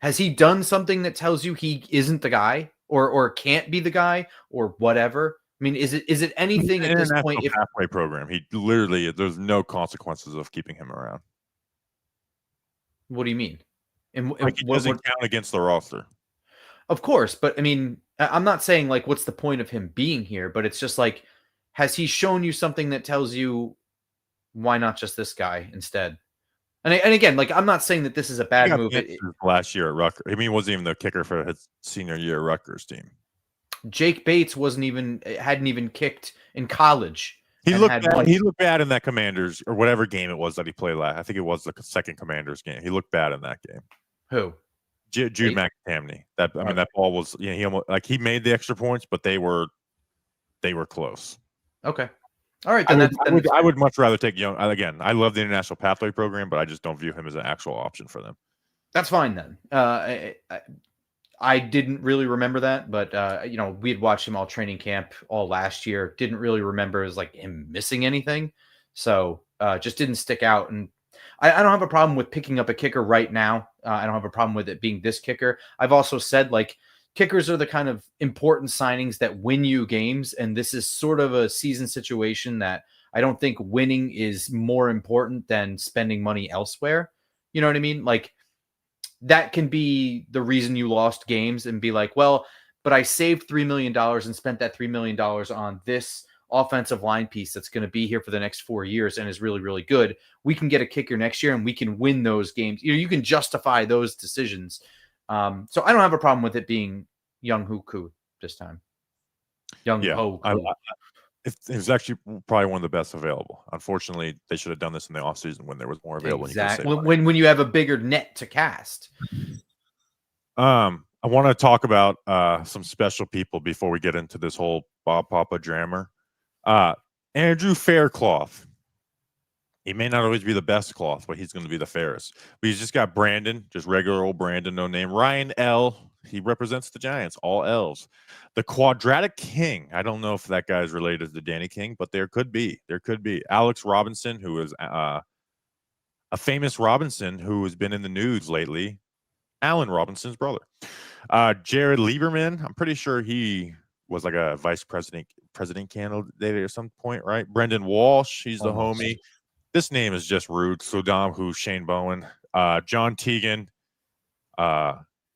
Speaker 2: Has he done something that tells you he isn't the guy or can't be the guy or whatever? I mean, is it anything at this point?
Speaker 1: Pathway program. He literally, there's no consequences of keeping him around.
Speaker 2: What do you mean? And
Speaker 1: he doesn't count against the roster.
Speaker 2: Of course, but I mean, I'm not saying like what's the point of him being here, but it's just like, has he shown you something that tells you why not just this guy instead? And again, like I'm not saying that this is a bad move.
Speaker 1: Last year at Rutgers, he wasn't even the kicker for his senior year at Rutgers team.
Speaker 2: Jake Bates hadn't even kicked in college.
Speaker 1: He looked bad. He looked bad in that Commanders or whatever game it was that he played last. I think it was the second Commanders game. He looked bad in that game.
Speaker 2: Who?
Speaker 1: Jude McAtamney. That ball was he almost he made the extra points, but they were close.
Speaker 2: Okay. All right.
Speaker 1: I would much rather take Young. Again, I love the International Pathway Program, but I just don't view him as an actual option for them.
Speaker 2: That's fine then. I didn't really remember that, but we had watched him all training camp all last year. Didn't really remember as like him missing anything, so just didn't stick out. And I don't have a problem with picking up a kicker right now. I don't have a problem with it being this kicker. I've also said like kickers are the kind of important signings that win you games, and this is sort of a season situation that I don't think winning is more important than spending money elsewhere. You know what I mean? Like, that can be the reason you lost games and be like, well, but I saved $3 million and spent that $3 million on this offensive line piece that's going to be here for the next 4 years and is really, really good. We can get a kicker next year and we can win those games. You can justify those decisions. So I don't have a problem with it being Younghoe Koo this time. Younghoe Koo.
Speaker 1: It's actually probably one of the best available. Unfortunately, they should have done this in the offseason when there was more available.
Speaker 2: Exactly. When you have a bigger net to cast.
Speaker 1: I want to talk about some special people before we get into this whole Bob Papa drama. Andrew Faircloth. He may not always be the best cloth, but he's going to be the fairest. But he's just got Brandon, just regular old Brandon, no name. Ryan L. He represents the Giants, all L's. The Quadratic King. I don't know if that guy is related to Danny King, but there could be. There could be. Alex Robinson, who is a famous Robinson who has been in the news lately. Allen Robinson's brother. Jared Lieberman. I'm pretty sure he was like a vice president candidate at some point, right? Brendan Walsh. He's the homie. This name is just rude. Sodom, who's Shane Bowen. John Teagan.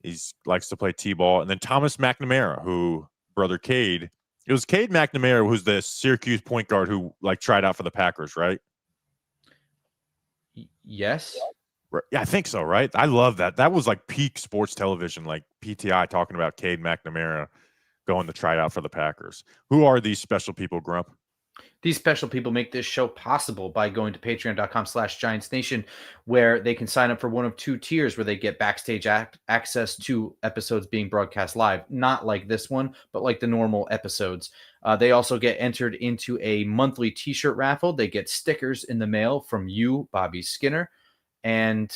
Speaker 1: He likes to play T-ball. And then Thomas McNamara, who brother Cade. It was Cade McNamara who's the Syracuse point guard who tried out for the Packers, right?
Speaker 2: Yes.
Speaker 1: Yeah, I think so, right? I love that. That was like peak sports television, like PTI talking about Cade McNamara going to try out for the Packers. Who are these special people, Grump?
Speaker 2: These special people make this show possible by going to patreon.com/GiantsNation, where they can sign up for one of two tiers where they get backstage access to episodes being broadcast live, not like this one, but like the normal episodes. They also get entered into a monthly t-shirt raffle. They get stickers in the mail from you, Bobby Skinner, and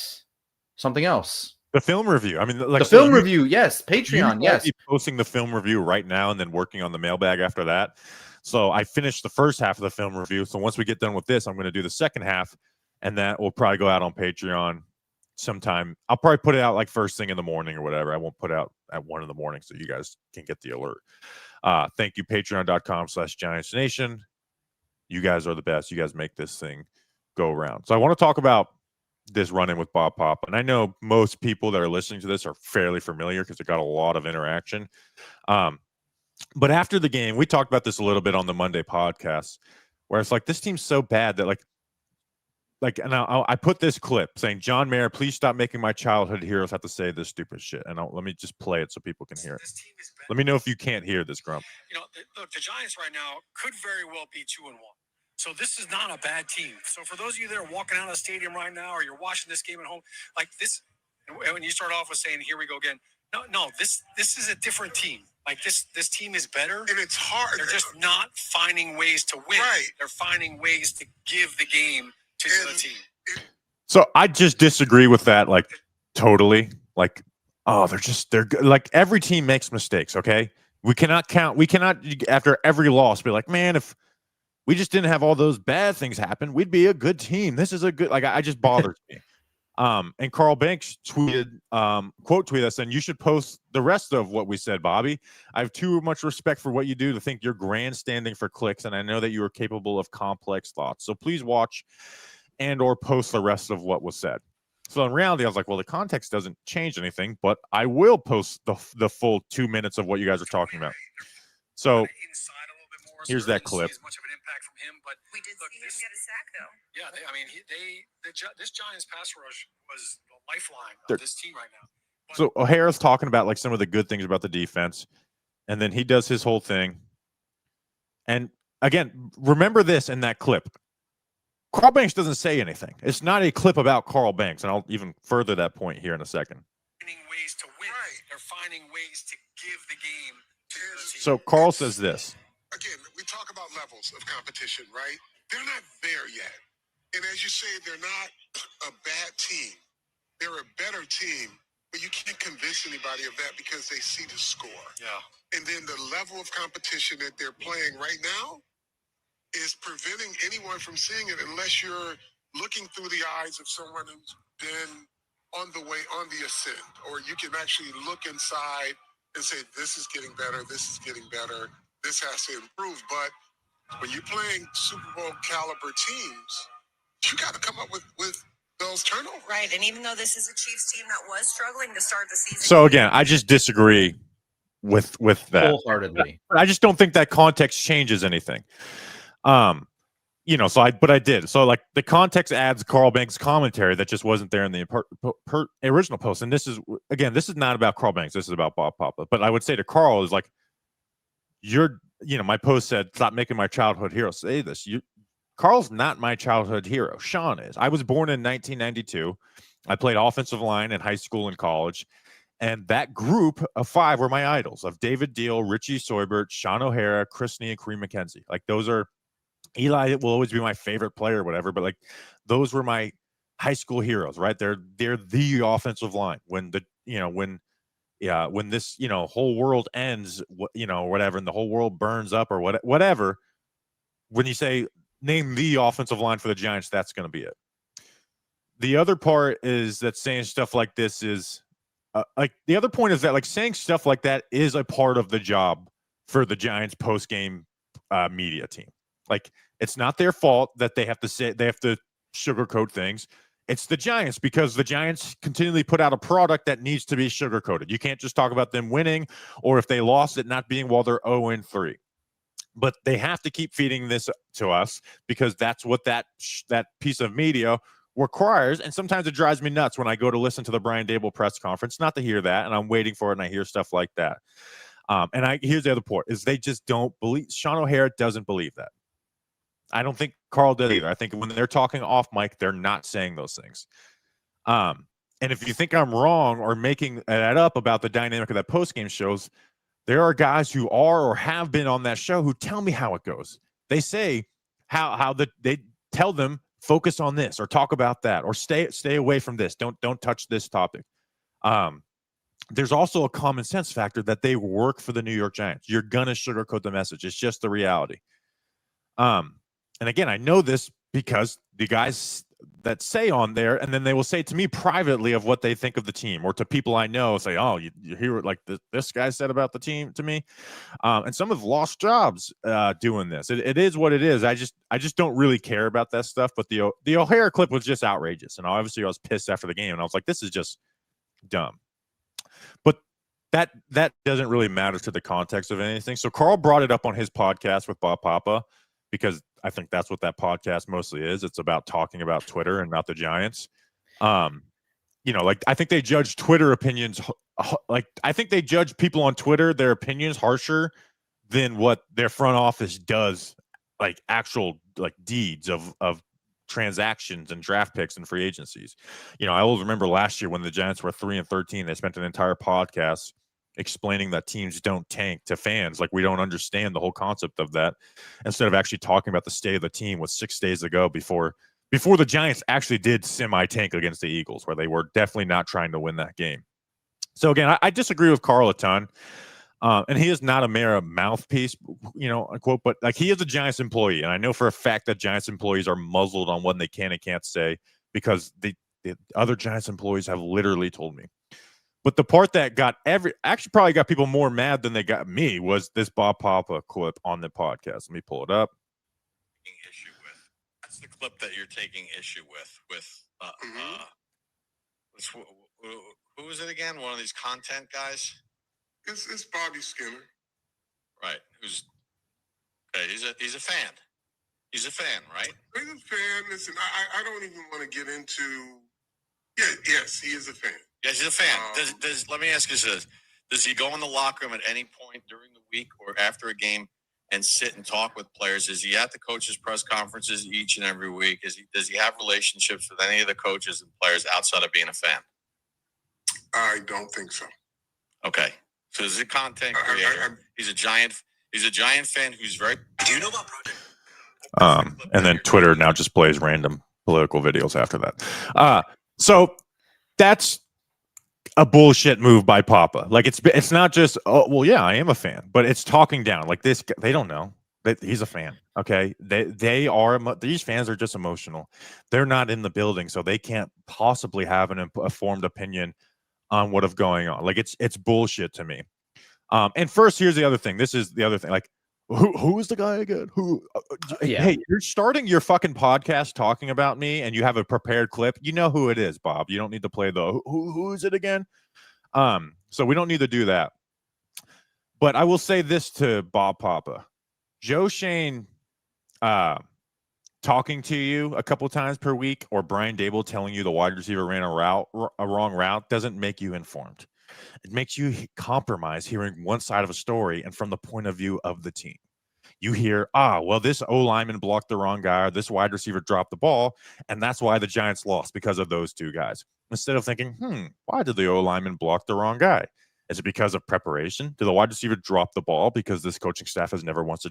Speaker 2: something else.
Speaker 1: The film review. I mean, like
Speaker 2: the film review, yes.
Speaker 1: You
Speaker 2: Patreon, yes.
Speaker 1: be posting the film review right now and then working on the mailbag after that. So I finished the first half of the film review. So once we get done with this, I'm going to do the second half, and that will probably go out on Patreon sometime. I'll probably put it out like first thing in the morning or whatever. I won't put it out at 1 a.m. so you guys can get the alert. Thank you, patreon.com/GiantsNation. You guys are the best. You guys make this thing go around. So I want to talk about this run-in with Bob Pop, and I know most people that are listening to this are fairly familiar because it got a lot of interaction. But after the game, we talked about this a little bit on the Monday podcast, where it's like this team's so bad that and I put this clip saying, John Mayer, please stop making my childhood heroes have to say this stupid shit. And let me just play it so people can hear it. Let me know if you can't hear this, Grump.
Speaker 3: Look, the Giants right now could very well be 2-1. So this is not a bad team. So for those of you that are walking out of the stadium right now, or you're watching this game at home, like this, when you start off with saying, here we go again. No, this is a different team. Like this team is better.
Speaker 4: And it's hard.
Speaker 3: They're just not finding ways to win.
Speaker 4: Right.
Speaker 3: They're finding ways to give the game to the other team.
Speaker 1: So I just disagree with that, like, totally. Like, they're good. Like, every team makes mistakes, okay? We cannot, after every loss, be like, man, if we just didn't have all those bad things happen, we'd be a good team. This is a good, like, I just bothers me. And Carl Banks tweeted, quote tweeted us, and you should post the rest of what we said, Bobby. I have too much respect for what you do to think you're grandstanding for clicks, and I know that you are capable of complex thoughts. So please watch and or post the rest of what was said. So in reality, I was like, well, the context doesn't change anything, but I will post the full 2 minutes of what you guys are talking about. So here's that clip.
Speaker 3: As much of an impact from him, but
Speaker 5: we did see him get a sack, though.
Speaker 3: Yeah, this Giants pass rush was the lifeline of this team right now. But
Speaker 1: so O'Hara's talking about like some of the good things about the defense, and then he does his whole thing. And again, remember this in that clip. Carl Banks doesn't say anything. It's not a clip about Carl Banks, and I'll even further that point here in a second.
Speaker 3: finding ways to win. Right. They're finding ways to give the game to the other team.
Speaker 1: So Carl says this.
Speaker 4: Again, we talk about levels of competition, right? They're not there yet. And as you say, they're not a bad team. They're a better team, but you can't convince anybody of that because they see the score.
Speaker 3: Yeah.
Speaker 4: And then the level of competition that they're playing right now is preventing anyone from seeing it unless you're looking through the eyes of someone who's been on the way, on the ascent, or you can actually look inside and say, this is getting better, this is getting better, this has to improve. But when you're playing Super Bowl caliber teams, you got to come up with those turnovers.
Speaker 5: Right, and even though this is a Chiefs team that was struggling to start the season.
Speaker 1: So again, I just disagree with that
Speaker 2: Wholeheartedly.
Speaker 1: But I just don't think that context changes anything. So I did. So like the context adds Carl Banks' commentary that just wasn't there in the original post. And this is not about Carl Banks. This is about Bob Papa. But I would say to Carl is like, my post said, stop making my childhood hero say this. Carl's not my childhood hero. Sean is. I was born in 1992. I played offensive line in high school and college. And that group of 5 were my idols of David Deal, Richie Soybert, Sean O'Hara, Chris Nee, and Kareem McKenzie. Like those are Eli will always be my favorite player or whatever, but like those were my high school heroes, right? They're the offensive line. When this, whole world ends, whatever, and the whole world burns up or whatever, when you say name the offensive line for the Giants, that's going to be it. The other part is that saying stuff like this is the other point is that like saying stuff like that is a part of the job for the Giants post-game media team. Like it's not their fault that they have to sugarcoat things. It's the Giants because the Giants continually put out a product that needs to be sugarcoated. You can't just talk about them winning or if they lost it not being while they're 0-3. But they have to keep feeding this to us because that's what that piece of media requires, and sometimes it drives me nuts when I go to listen to the Brian Daboll press conference, not to hear that, and I'm waiting for it, and I hear stuff like that. Here's the other part, is they just don't believe, Sean O'Hara doesn't believe that. I don't think Carl did either. I think when they're talking off mic, they're not saying those things. And if you think I'm wrong or making that up about the dynamic of that post-game shows, there are guys who are or have been on that show who tell me how it goes. They say they tell them, focus on this or talk about that or stay away from this. Don't touch this topic. There's also a common sense factor that they work for the New York Giants. You're gonna sugarcoat the message. It's just the reality. And again, I know this because the guys that say on there, and then they will say to me privately of what they think of the team, or to people I know, say, "Oh, you hear what like this guy said about the team to me," and some have lost jobs doing this. It is what it is. I just don't really care about that stuff. But the O'Hara clip was just outrageous, and obviously I was pissed after the game, and I was like, "This is just dumb." But that doesn't really matter to the context of anything. So Carl brought it up on his podcast with Bob Papa, because I think that's what that podcast mostly is. It's about talking about Twitter and not the Giants. Like I think they judge Twitter opinions. Like I think they judge people on Twitter, their opinions harsher than what their front office does, like actual like deeds of transactions and draft picks and free agencies. I will remember last year when the Giants were 3-13, they spent an entire podcast explaining that teams don't tank to fans. Like we don't understand the whole concept of that, instead of actually talking about the state of the team with 6 days ago before the Giants actually did semi-tank against the Eagles, where they were definitely not trying to win that game. So again, I disagree with Carl a ton. And he is not a mere mouthpiece, unquote, but like he is a Giants employee. And I know for a fact that Giants employees are muzzled on what they can and can't say, because the other Giants employees have literally told me. But the part that actually probably got people more mad than they got me was this Bob Papa clip on the podcast. Let me pull it up.
Speaker 6: That's the clip that you're taking issue with. Who is it again? One of these content guys?
Speaker 4: It's Bobby Skinner.
Speaker 6: Right. He's a fan. He's a fan, right?
Speaker 4: He's a fan. Listen, I don't even want to get into. Yes, he is a fan.
Speaker 6: Yes, he's a fan. Let me ask you this: does he go in the locker room at any point during the week or after a game and sit and talk with players? Is he at the coaches' press conferences each and every week? Does he have relationships with any of the coaches and players outside of being a fan?
Speaker 4: I don't think so.
Speaker 6: Okay, so he's a content creator. He's a Giant fan who's very. Do you know about Project?
Speaker 1: And then Twitter now just plays random political videos after that. So that's a bullshit move by Papa. Like it's not just, oh well, yeah, I am a fan, but it's talking down. Like this, they don't know that he's a fan. Okay, these fans are just emotional. They're not in the building, so they can't possibly have an informed opinion on what is going on. Like it's bullshit to me. And first, here's the other thing. This is the other thing. Like who is the guy again? Hey, you're starting your fucking podcast talking about me, and you have a prepared clip. You know who it is, Bob. You don't need to play the who is it again? So we don't need to do that. But I will say this to Bob Papa. Joe Schoen talking to you a couple times per week, or Brian Daboll telling you the wide receiver ran a wrong route doesn't make you informed. It makes you compromise hearing one side of a story and from the point of view of the team. You hear, well, this O-lineman blocked the wrong guy, or this wide receiver dropped the ball, and that's why the Giants lost, because of those two guys. Instead of thinking, why did the O-lineman block the wrong guy? Is it because of preparation? Did the wide receiver drop the ball because this coaching staff has never once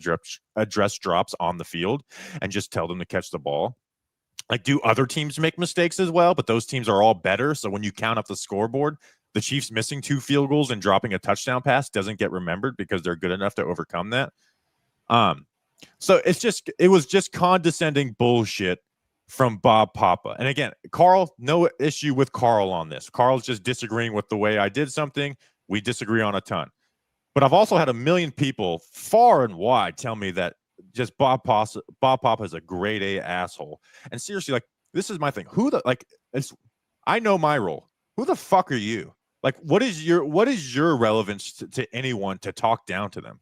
Speaker 1: address drops on the field and just tell them to catch the ball? Like, do other teams make mistakes as well? But those teams are all better. So when you count up the scoreboard, the Chiefs missing 2 field goals and dropping a touchdown pass doesn't get remembered because they're good enough to overcome that. So it was just condescending bullshit from Bob Papa. And again, Carl, no issue with Carl on this. Carl's just disagreeing with the way I did something. We disagree on a ton. But I've also had a million people far and wide tell me that just Bob Papa is a grade A asshole. And seriously, like, this is my thing. I know my role. Who the fuck are you? Like, what is your relevance to anyone to talk down to them?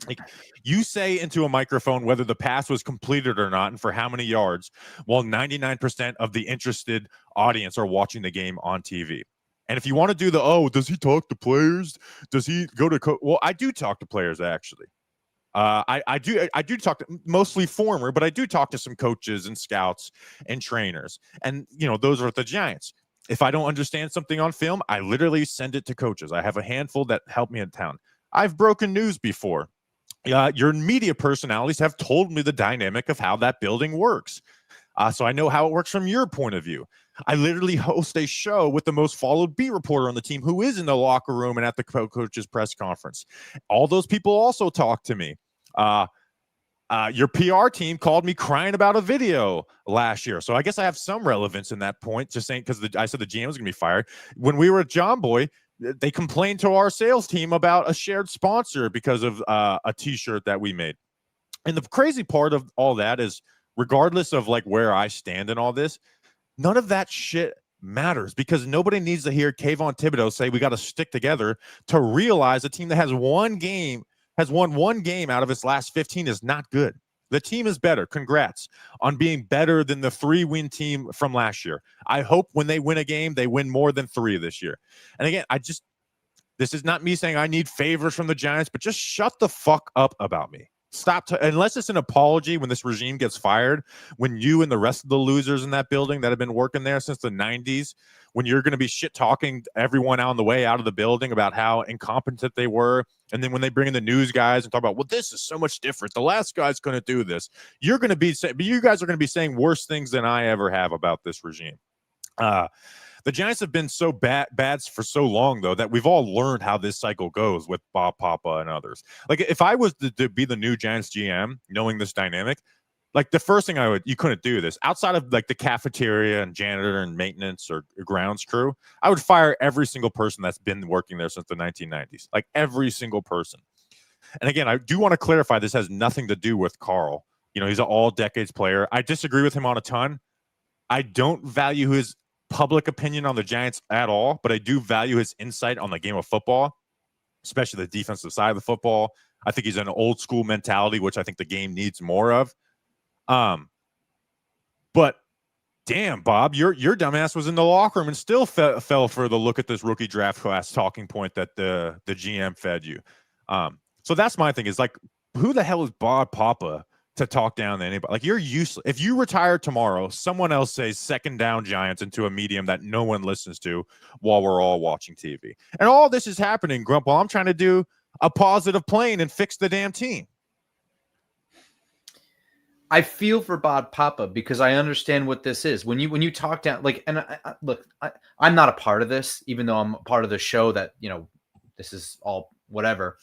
Speaker 1: Like, you say into a microphone whether the pass was completed or not and for how many yards, while 99% of the interested audience are watching the game on TV. And if you want to do does he talk to players? Does he go to well, I do talk to players, actually. I do talk to mostly former, but I do talk to some coaches and scouts and trainers. And, those are the Giants. If I don't understand something on film, I literally send it to coaches. I have a handful that help me in town. I've broken news before. Your media personalities have told me the dynamic of how that building works. So I know how it works from your point of view. I literally host a show with the most followed beat reporter on the team who is in the locker room and at the coach's press conference. All those people also talk to me. Your PR team called me crying about a video last year. So I guess I have some relevance in that point, just saying, because I said the GM was going to be fired. When we were at John Boy, they complained to our sales team about a shared sponsor because of a T-shirt that we made. And the crazy part of all that is, regardless of like where I stand in all this, none of that shit matters, because nobody needs to hear Kayvon Thibodeau say we got to stick together to realize a team that has won one game out of its last 15 is not good. The team is better. Congrats on being better than the 3-win team from last year. I hope when they win a game, they win more than 3 this year. And again, this is not me saying I need favors from the Giants, but just shut the fuck up about me. Stop, unless it's an apology when this regime gets fired, when you and the rest of the losers in that building that have been working there since the 90s, when you're going to be shit-talking everyone on the way out of the building about how incompetent they were, and then when they bring in the news guys and talk about, well, this is so much different, the last guy's going to do this, you guys are going to be saying worse things than I ever have about this regime. The Giants have been so bad for so long, though, that we've all learned how this cycle goes with Bob Papa and others. Like, if I was to be the new Giants GM, knowing this dynamic, like, the first thing you couldn't do this outside of like the cafeteria and janitor and maintenance or grounds crew. I would fire every single person that's been working there since the 1990s, like every single person. And again, I do want to clarify, this has nothing to do with Carl. He's an all decades player. I disagree with him on a ton. I don't value his public opinion on the Giants at all, but I do value his insight on the game of football, especially the defensive side of the football. I think he's an old school mentality, which I think the game needs more of. But damn, Bob, your dumbass was in the locker room and still fell for the look at this rookie draft class talking point that the GM fed you. So that's my thing, is like, who the hell is Bob Papa to talk down to anybody? Like, you're useless. If you retire tomorrow, someone else says second down Giants into a medium that no one listens to while we're all watching TV. And all this is happening, Grump, while I'm trying to do a positive plane and fix the damn team.
Speaker 2: I feel for Bob Papa because I understand what this is. When you talk down, like, and I'm not a part of this, even though I'm a part of the show that, this is all whatever.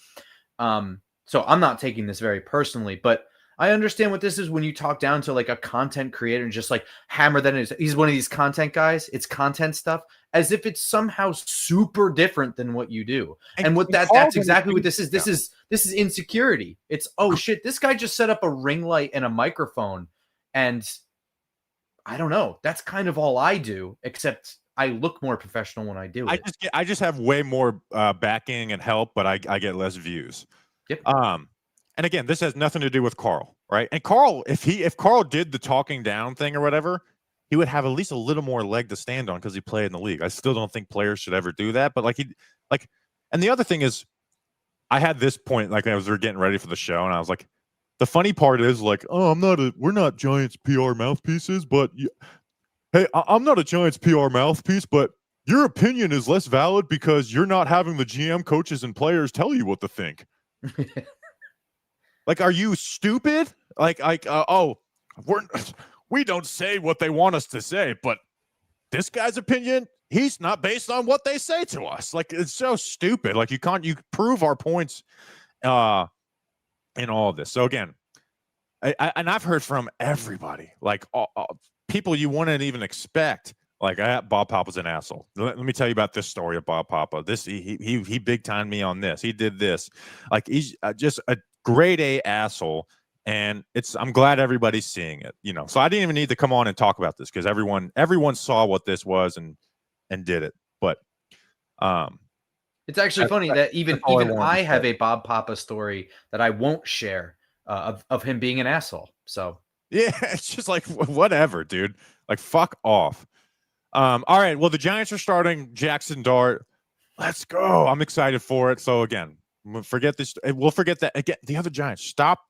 Speaker 2: So I'm not taking this very personally, but I understand what this is when you talk down to like a content creator and just like hammer that in. He's one of these content guys. It's content stuff as if it's somehow super different than what you do. And what that's exactly what this is. This is insecurity. It's, oh shit, this guy just set up a ring light and a microphone. And I don't know. That's kind of all I do, except I look more professional when I do it.
Speaker 1: I just have way more backing and help, but I get less views.
Speaker 2: Yep.
Speaker 1: And again, this has nothing to do with Carl, right? And Carl, if Carl did the talking down thing or whatever, he would have at least a little more leg to stand on because he played in the league. I still don't think players should ever do that. But and the other thing is, I had this point, like, as we were getting ready for the show, and I was like, the funny part is, like, oh, we're not Giants PR mouthpieces, but hey, I'm not a Giants PR mouthpiece, but your opinion is less valid because you're not having the GM, coaches, and players tell you what to think. Like, are you stupid? We don't say what they want us to say, but this guy's opinion, he's not based on what they say to us. Like, it's so stupid. Like, you prove our points in all of this. So again, I've heard from everybody, like people you wouldn't even expect. Like, Bob Papa's an asshole. Let me tell you about this story of Bob Papa. He big timed me on this. He did this. Like, he's just a grade A asshole. And I'm glad everybody's seeing it, So I didn't even need to come on and talk about this because everyone saw what this was and did it. But
Speaker 2: It's actually funny that even
Speaker 1: all I
Speaker 2: even
Speaker 1: wanted to
Speaker 2: I have
Speaker 1: say.
Speaker 2: a Bob Papa story that I won't share of him being an asshole. So
Speaker 1: Yeah, it's just like whatever, dude. Like fuck off. All right. Well, the Giants are starting Jaxson Dart. Let's go. I'm excited for it. So again, forget this. We'll forget that again. The other Giants. Stop.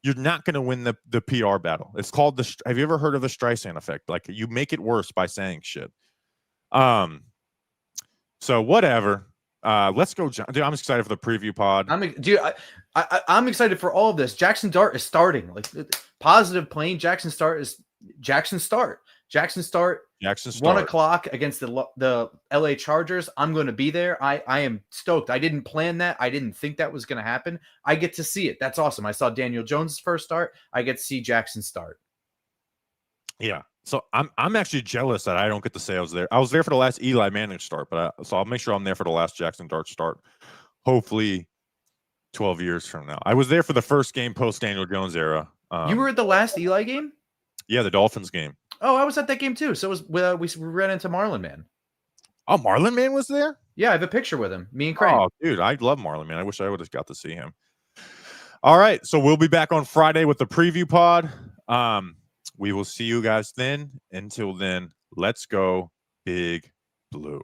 Speaker 1: You're not going to win the PR battle. It's called the. Have you ever heard of the Streisand effect? Like you make it worse by saying shit. So whatever. Let's go, dude. I'm excited for the preview pod.
Speaker 2: I'm excited for all of this. Jaxson Dart is starting. Like positive plane. Jaxson Dart is Jaxson Dart. Jaxson Dart.
Speaker 1: Jaxson Dart.
Speaker 2: 1 o'clock against the LA Chargers. I'm going to be there. I am stoked. I didn't plan that. I didn't think that was going to happen. I get to see it. That's awesome. I saw Daniel Jones' first start. I get to see Jaxson start.
Speaker 1: Yeah. So I'm actually jealous that I don't get to say I was there. I was there for the last Eli Manning start, but so I'll make sure I'm there for the last Jaxson Dart start. Hopefully 12 years from now. I was there for the first game post Daniel Jones era.
Speaker 2: You were at the last Eli game?
Speaker 1: Yeah, the Dolphins game.
Speaker 2: Oh, I was at that game too. So it was we ran into Marlon Man.
Speaker 1: Oh, Marlon Man was there?
Speaker 2: Yeah, I have a picture with him. Me and Crane.
Speaker 1: Oh, dude, I love Marlon Man. I wish I would have got to see him. All right, so we'll be back on Friday with the preview pod. We will see you guys then. Until then, let's go Big Blue.